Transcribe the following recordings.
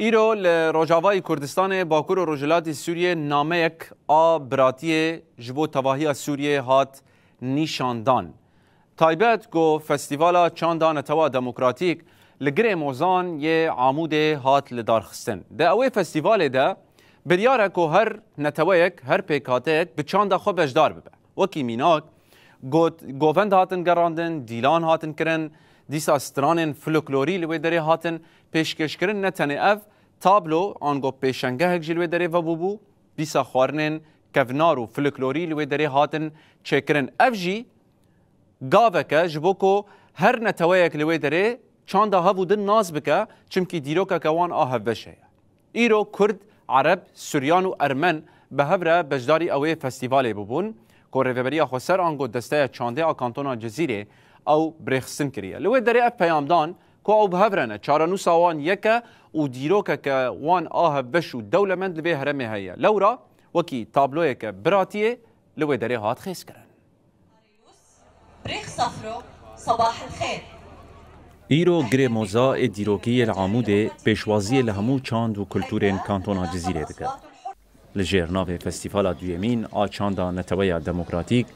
ایرو لروجاوای کردستان باکور و روجلاتی سوریه نامه یک براتی جبو تواهی سوریه هات نیشاندان. تایبت گو فستیوالا چاندان توا دموکراتیک لگره موزان یه عمود هات لدارخستن. ده اوی فستیوال ده بدیاره که هر نتویک هر پیکاتک به چاند خو بجدار ببه. وکی میناک گووند هاتن گراندن، دیلان هاتن کرن، دیسا استرانن فلکلوری لوی داره هاتن پیشکش کرن نتنه اف تابلو آنگو پیشنگه هک جلوی داره و بوبو دیسا خوارنن کفنار و فلکلوری لوی داره هاتن چکرن اف جی گاوکه جبوکو هر نتویک لوی داره چاند ها بودن ناز بکه چمکی دیروکه کوان آه بشه. ایرو کرد عرب سوریان و ارمن به هبره بجداری اوی فستیوالی ببون که ریوبریا خسر آنگو دسته چانده آکانتونا جزیره او برخصن کریه. لوی داره اف پیامدان که او به هبرنه چارانو ساوان یکه و دیروکه که وان آه بشو دولمند لوی هرمه هیا. لورا وکی تابلوی که براتیه لوی داره هات خیس کرن. بريخ صفرو صباح الخير. ایرو گره موزا دیروکی العمود پیشوازی لهمو چاند و کلتورین کانتونا جزیره دکه. لجرناو فستیوالا دویمین آچاندا نتویا دموکراتیک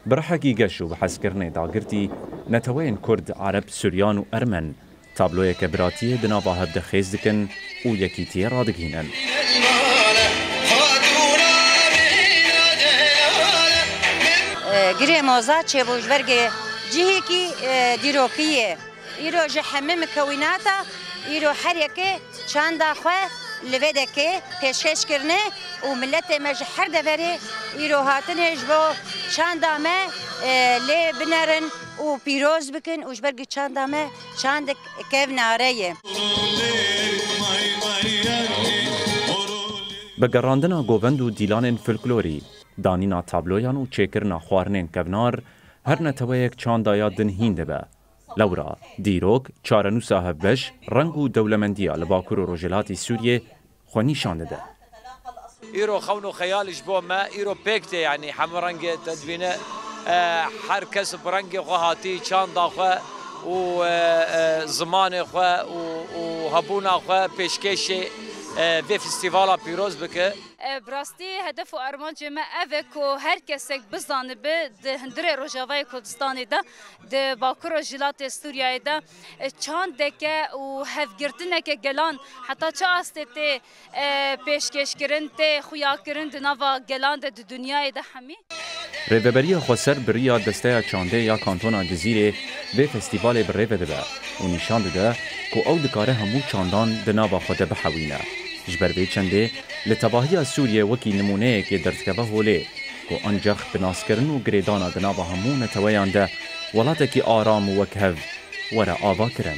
برحقی گشو بحث کرنه داگرتی نتوین کرد عرب سوریان و ارمن تابلوی کبراتی دنابا هبده خیز دکن و یکیتی را دگینن. گره موزا چه بوجورگه جهی کی دیروکیه. ایرو جحمه مکوناتا ایرو هر یکی چند خواه لوده که پیشکش کرنه و ملت مجحر دوره ایرو هاتنش با چند همه لی بنرن و پیروز بکن و جبرگی چند همه چند کف ناریه. به گراندنا گووند و دیلان فلکلوری دانینا تابلویان و چکرنا خوارنین کفنار هر نتویک چاندایا دنهین دبه. لورا دیروک چارنو صاحب بش رنگ و دولمندیا لباکور و روجلاتی سوریه خونیشان ده. ایرو خونو خیالش با ما ایرو پکته یعنی همه رنگ تدوینه هر کس برنگ خواهاتی چاند خواه و زمان خواه و هبونا خواه پیشکش به فستیوالا پیروز بکه. براستی هدف و ارمان جمع اوه که هر کسی بزنه به هندره روجاوای کردستانی ده ده باکور و جلات سوریای ده چند دکه و هفگرتنه که گلان حتی چه آسته تی پیشکش کرن تی خویا کرن ده نوا گلان ده دنیای ده همی ریوبریا خسر بریا دسته چانده یا کانتونا جزیره به فستیوال بریوه ده و نشان ده که او دکاره همو چاندان ده نوا خود بحوینه. جبر به چنده لتباهی سوریه وکی نمونه که درتکبه هوله که انجخ بناس کرن و گریدانا دنابا همون تویانده ولاته که آرام و وکهو وره آوا کرن.